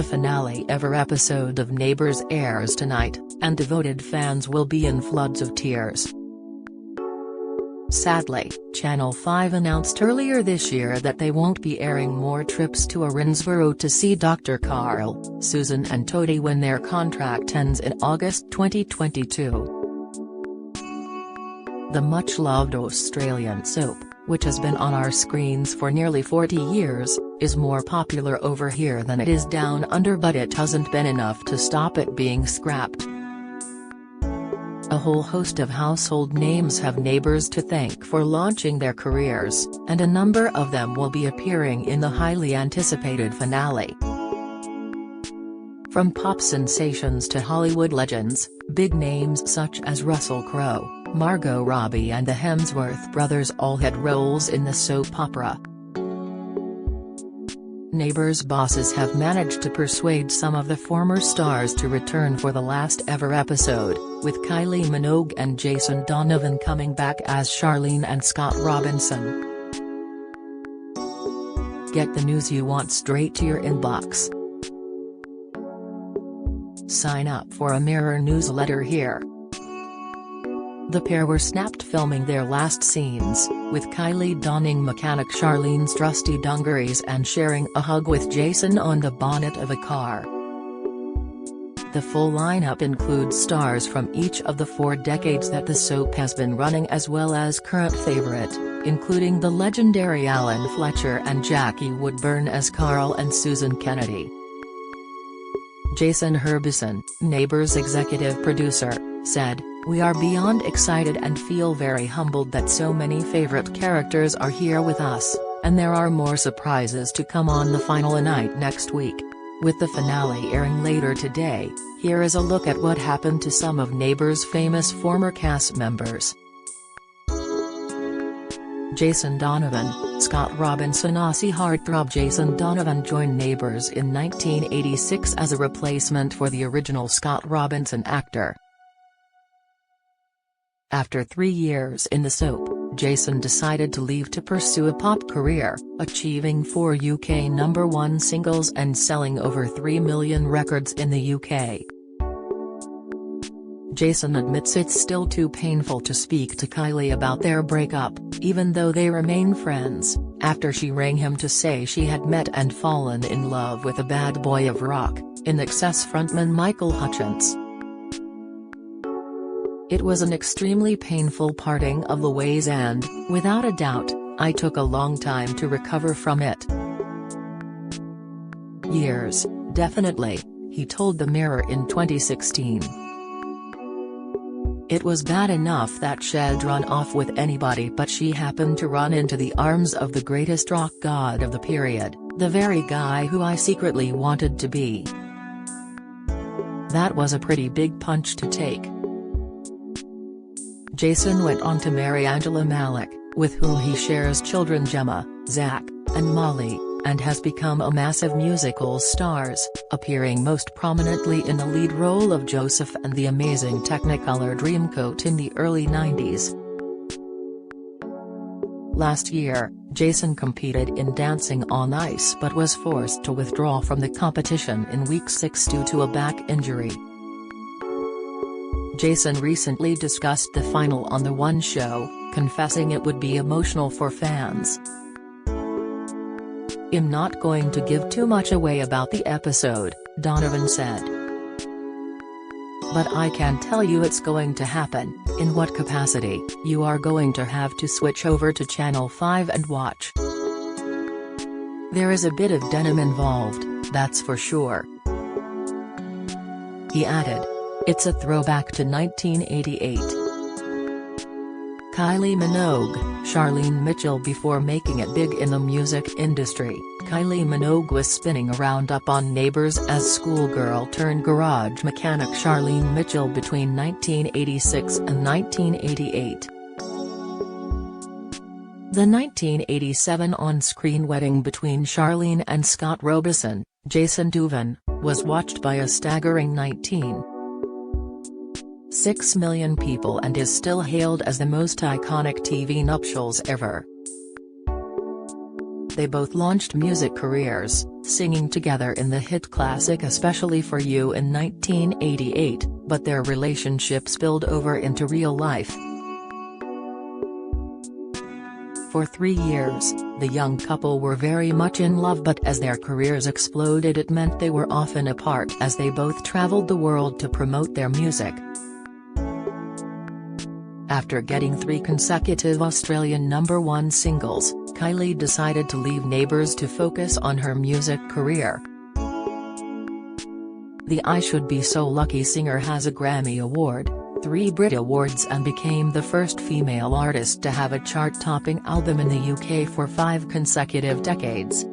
The finale ever episode of Neighbours airs tonight, and devoted fans will be in floods of tears. Sadly, Channel 5 announced earlier this year that they won't be airing more trips to Erinsborough to see Dr. Carl, Susan and Toadie when their contract ends in August 2022. The much-loved Australian soap, which has been on our screens for nearly 40 years, is more popular over here than it is down under, but it hasn't been enough to stop it being scrapped. A whole host of household names have Neighbours to thank for launching their careers, and a number of them will be appearing in the highly anticipated finale. From pop sensations to Hollywood legends, big names such as Russell Crowe, Margot Robbie and the Hemsworth brothers all had roles in the soap opera. Neighbours bosses have managed to persuade some of the former stars to return for the last ever episode, with Kylie Minogue and Jason Donovan coming back as Charlene and Scott Robinson. Get the news you want straight to your inbox. Sign up for a Mirror newsletter here. The pair were snapped filming their last scenes, with Kylie donning mechanic Charlene's trusty dungarees and sharing a hug with Jason on the bonnet of a car. The full lineup includes stars from each of the 4 decades that the soap has been running, as well as current favorite, including the legendary Alan Fletcher and Jackie Woodburn as Carl and Susan Kennedy. Jason Herbison, Neighbours executive producer, said, "We are beyond excited and feel very humbled that so many favorite characters are here with us, and there are more surprises to come on the final night next week." With the finale airing later today, here is a look at what happened to some of Neighbours' famous former cast members. Jason Donovan, Scott Robinson. Aussie heartthrob Jason Donovan joined Neighbours in 1986 as a replacement for the original Scott Robinson actor. After 3 years in the soap, Jason decided to leave to pursue a pop career, achieving 4 UK #1 singles and selling over 3 million records in the UK. Jason admits it's still too painful to speak to Kylie about their breakup, even though they remain friends, after she rang him to say she had met and fallen in love with a bad boy of rock, INXS frontman Michael Hutchence. "It was an extremely painful parting of the ways and, without a doubt, I took a long time to recover from it. Years, definitely," he told the Mirror in 2016. "It was bad enough that she'd run off with anybody, but she happened to run into the arms of the greatest rock god of the period, the very guy who I secretly wanted to be. That was a pretty big punch to take." Jason went on to marry Angela Malik, with whom he shares children Gemma, Zach, and Molly, and has become a massive musical star, appearing most prominently in the lead role of Joseph and the Amazing Technicolor Dreamcoat in the early 90s. Last year, Jason competed in Dancing on Ice but was forced to withdraw from the competition in week 6 due to a back injury. Jason recently discussed the final on The One Show, confessing it would be emotional for fans. "I'm not going to give too much away about the episode," Donovan said. "But I can tell you it's going to happen. In what capacity, you are going to have to switch over to Channel 5 and watch. There is a bit of denim involved, that's for sure." He added, "It's a throwback to 1988. Kylie Minogue, Charlene Mitchell. Before making it big in the music industry, Kylie Minogue was spinning around up on Neighbours as schoolgirl turned garage mechanic Charlene Mitchell between 1986 and 1988. The 1987 on-screen wedding between Charlene and Scott Robinson, Jason Donovan, was watched by a staggering 19.6 million people and is still hailed as the most iconic TV nuptials ever. they both launched music careers, singing together in the hit classic Especially for You in 1988, but their relationship spilled over into real life. For 3 years, the young couple were very much in love, but as their careers exploded it meant they were often apart as they both traveled the world to promote their music. After getting 3 consecutive Australian #1 singles, Kylie decided to leave Neighbours to focus on her music career. The I Should Be So Lucky singer has a Grammy Award, 3 Brit Awards, and became the first female artist to have a chart-topping album in the UK for 5 consecutive decades.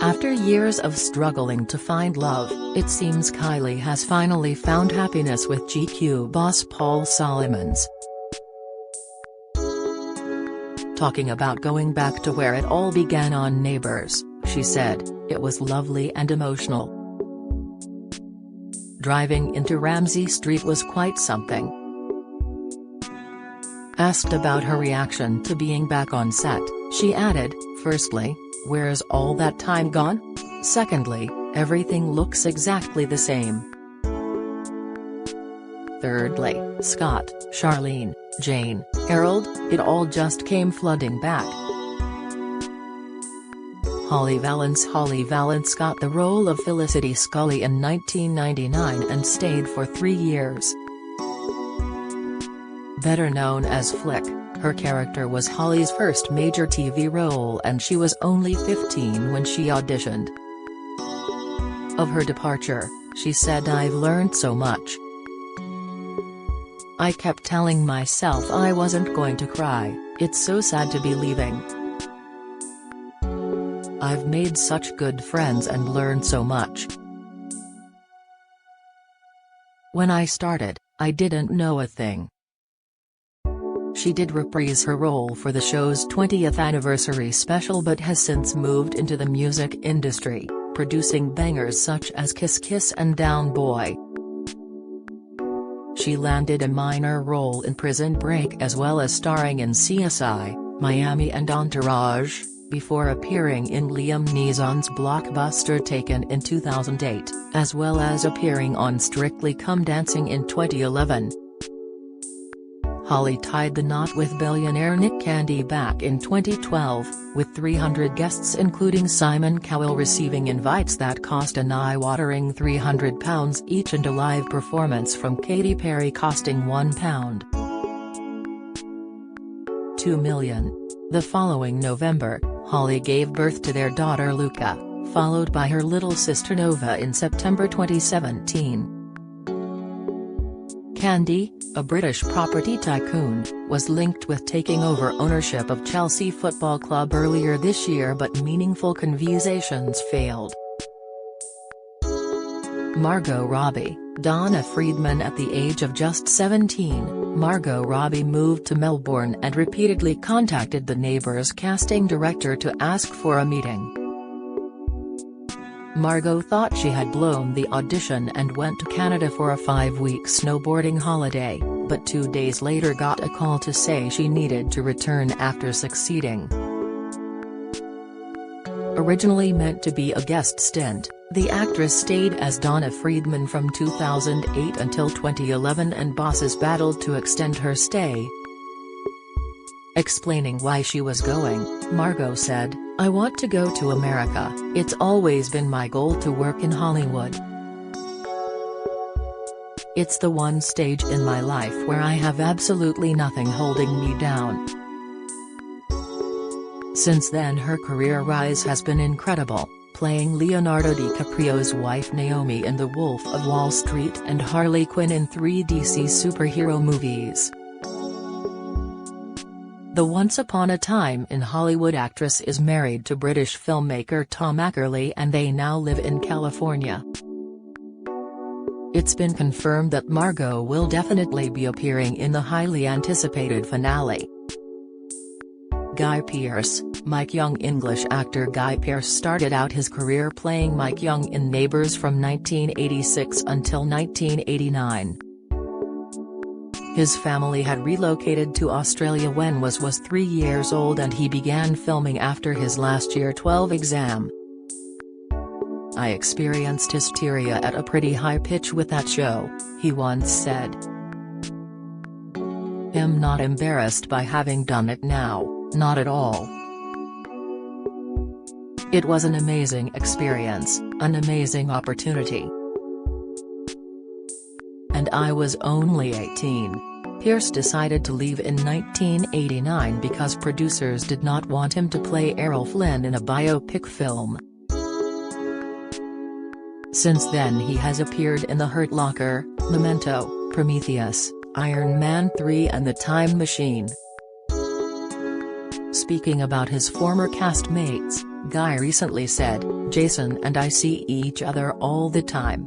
After years of struggling to find love, it seems Kylie has finally found happiness with GQ boss Paul Solomons. Talking about going back to where it all began on Neighbours, she said, "It was lovely and emotional. Driving into Ramsay Street was quite something." Asked about her reaction to being back on set, she added, "Firstly, where's all that time gone? Secondly, everything looks exactly the same. Thirdly, Scott, Charlene, Jane, Harold, it all just came flooding back." Holly Valance got the role of Felicity Scully in 1999 and stayed for 3 years. Better known as Flick, her character was Holly's first major TV role and she was only 15 when she auditioned. Of her departure, she said, "I've learned so much. I kept telling myself I wasn't going to cry, it's so sad to be leaving. I've made such good friends and learned so much. When I started, I didn't know a thing." She did reprise her role for the show's 20th anniversary special but has since moved into the music industry, producing bangers such as Kiss Kiss and Down Boy. She landed a minor role in Prison Break as well as starring in CSI, Miami and Entourage, before appearing in Liam Neeson's blockbuster Taken in 2008, as well as appearing on Strictly Come Dancing in 2011. Holly tied the knot with billionaire Nick Candy back in 2012, with 300 guests including Simon Cowell receiving invites that cost an eye-watering £300 each and a live performance from Katy Perry costing £1. 2 million. The following November, Holly gave birth to their daughter Luca, followed by her little sister Nova in September 2017. Candy, a British property tycoon, was linked with taking over ownership of Chelsea Football Club earlier this year, but meaningful conversations failed. Margot Robbie, Donna Friedman. At the age of just 17, Margot Robbie moved to Melbourne and repeatedly contacted the Neighbours casting director to ask for a meeting. Margot thought she had blown the audition and went to Canada for a 5-week snowboarding holiday, but 2 days later got a call to say she needed to return after succeeding. Originally meant to be a guest stint, the actress stayed as Donna Friedman from 2008 until 2011 and bosses battled to extend her stay. Explaining why she was going, Margot said, "I want to go to America, it's always been my goal to work in Hollywood. It's the one stage in my life where I have absolutely nothing holding me down." Since then her career rise has been incredible, playing Leonardo DiCaprio's wife Naomi in The Wolf of Wall Street and Harley Quinn in 3 DC superhero movies. The Once Upon a Time in Hollywood actress is married to British filmmaker Tom Ackerley and they now live in California. It's been confirmed that Margot will definitely be appearing in the highly anticipated finale. Guy Pearce, Mike Young. English actor Guy Pearce started out his career playing Mike Young in Neighbours from 1986 until 1989. His family had relocated to Australia when was 3 years old, and he began filming after his last year 12 exam. "I experienced hysteria at a pretty high pitch with that show," he once said. "I'm not embarrassed by having done it now, not at all. It was an amazing experience, an amazing opportunity. And I was only 18. Pierce decided to leave in 1989 because producers did not want him to play Errol Flynn in a biopic film. Since then he has appeared in The Hurt Locker, Memento, Prometheus, Iron Man 3 and The Time Machine. Speaking about his former castmates, Guy recently said, "Jason and I see each other all the time.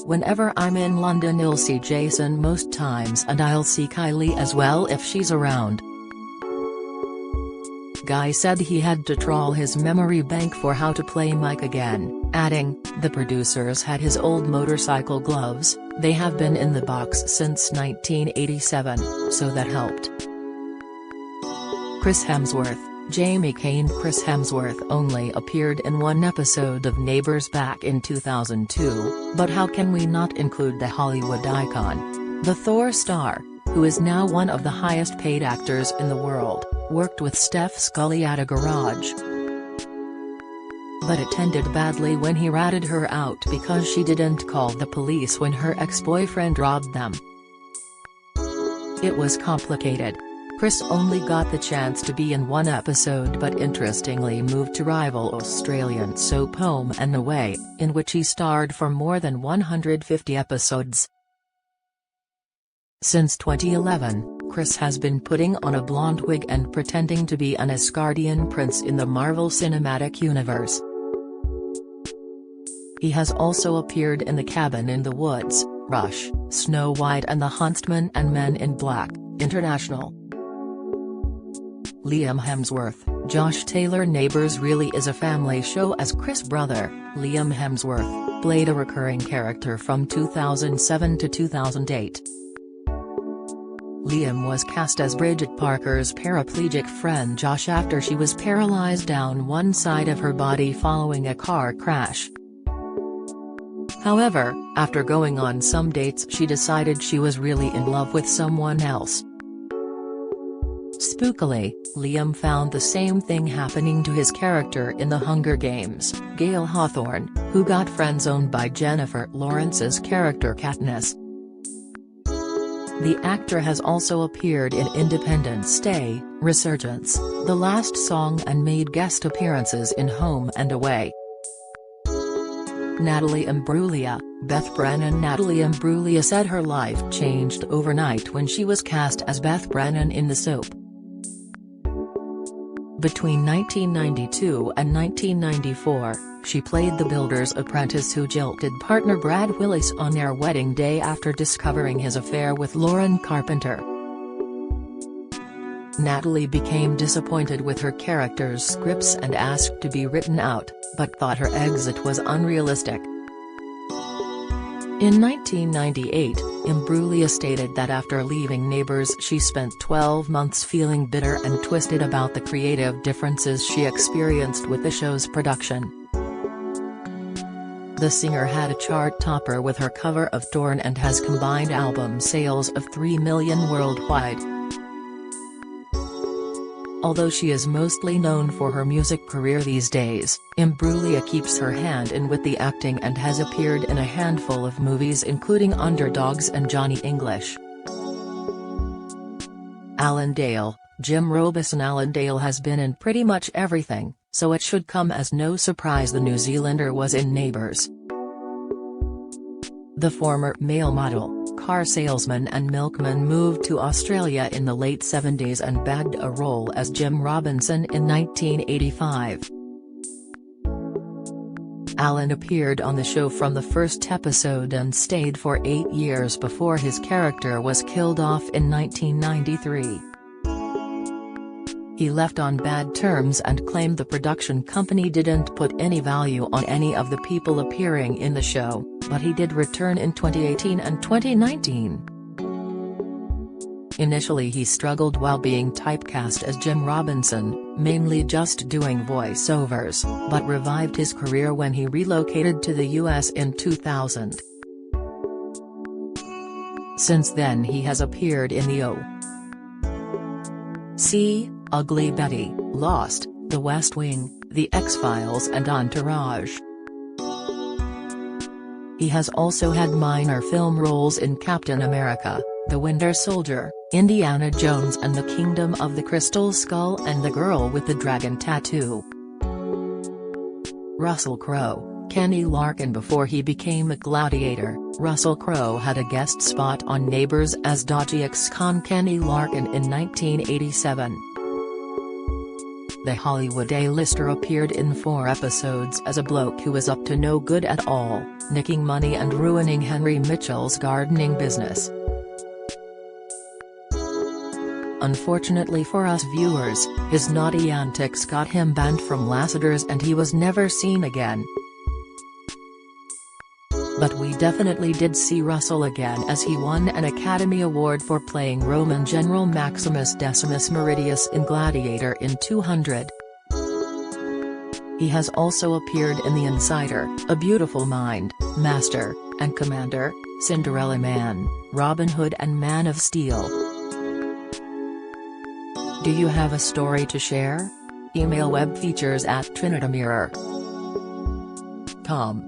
Whenever I'm in London I'll see Jason most times, and I'll see Kylie as well if she's around." Guy said he had to trawl his memory bank for how to play Mike again, adding, "The producers had his old motorcycle gloves, they have been in the box since 1987, so that helped." Chris Hemsworth, Jamie Kane. Chris Hemsworth only appeared in one episode of Neighbours back in 2002, but how can we not include the Hollywood icon? The Thor star, who is now one of the highest paid actors in the world, worked with Steph Scully at a garage, but it ended badly when he ratted her out because she didn't call the police when her ex-boyfriend robbed them. It was complicated. Chris only got the chance to be in one episode, but interestingly moved to rival Australian soap Home and Away, in which he starred for more than 150 episodes. Since 2011, Chris has been putting on a blonde wig and pretending to be an Asgardian prince in the Marvel Cinematic Universe. He has also appeared in The Cabin in the Woods, Rush, Snow White and the Huntsman and Men in Black, International. Liam Hemsworth, Josh Taylor. Neighbours really is a family show, as Chris' brother, Liam Hemsworth, played a recurring character from 2007 to 2008. Liam was cast as Bridget Parker's paraplegic friend Josh after she was paralyzed down one side of her body following a car crash. However, after going on some dates she decided she was really in love with someone else. Spookily, Liam found the same thing happening to his character in The Hunger Games, Gale Hawthorne, who got friend-zoned by Jennifer Lawrence's character Katniss. The actor has also appeared in Independence Day, Resurgence, The Last Song and made guest appearances in Home and Away. Natalie Imbruglia, Beth Brennan. Natalie Imbruglia said her life changed overnight when she was cast as Beth Brennan in the soap. Between 1992 and 1994, she played the builder's apprentice who jilted partner Brad Willis on their wedding day after discovering his affair with Lauren Carpenter. Natalie became disappointed with her character's scripts and asked to be written out, but thought her exit was unrealistic. In 1998, Imbruglia stated that after leaving Neighbours she spent 12 months feeling bitter and twisted about the creative differences she experienced with the show's production. The singer had a chart topper with her cover of Torn and has combined album sales of 3 million worldwide. Although she is mostly known for her music career these days, Imbruglia keeps her hand in with the acting and has appeared in a handful of movies including Underdogs and Johnny English. Alan Dale, Jim Robison. Alan Dale has been in pretty much everything, so it should come as no surprise the New Zealander was in Neighbours. The former male model, car salesman and milkman moved to Australia in the late 70s and bagged a role as Jim Robinson in 1985. Alan appeared on the show from the first episode and stayed for 8 years before his character was killed off in 1993. He left on bad terms and claimed the production company didn't put any value on any of the people appearing in the show, but he did return in 2018 and 2019. Initially he struggled while being typecast as Jim Robinson, mainly just doing voiceovers, but revived his career when he relocated to the US in 2000. Since then he has appeared in the O.C., Ugly Betty, Lost, The West Wing, The X-Files and Entourage. He has also had minor film roles in Captain America, The Winter Soldier, Indiana Jones and the Kingdom of the Crystal Skull and The Girl with the Dragon Tattoo. Russell Crowe, Kenny Larkin. Before he became a gladiator, Russell Crowe had a guest spot on Neighbours as dodgy ex-con Kenny Larkin in 1987. The Hollywood A-lister appeared in 4 episodes as a bloke who was up to no good at all, nicking money and ruining Henry Mitchell's gardening business. Unfortunately for us viewers, his naughty antics got him banned from Lasseter's and he was never seen again. But we definitely did see Russell again as he won an Academy Award for playing Roman General Maximus Decimus Meridius in Gladiator in 200. He has also appeared in The Insider, A Beautiful Mind, Master, and Commander, Cinderella Man, Robin Hood and Man of Steel. Do you have a story to share? Email webfeatures@trinitymirror.com.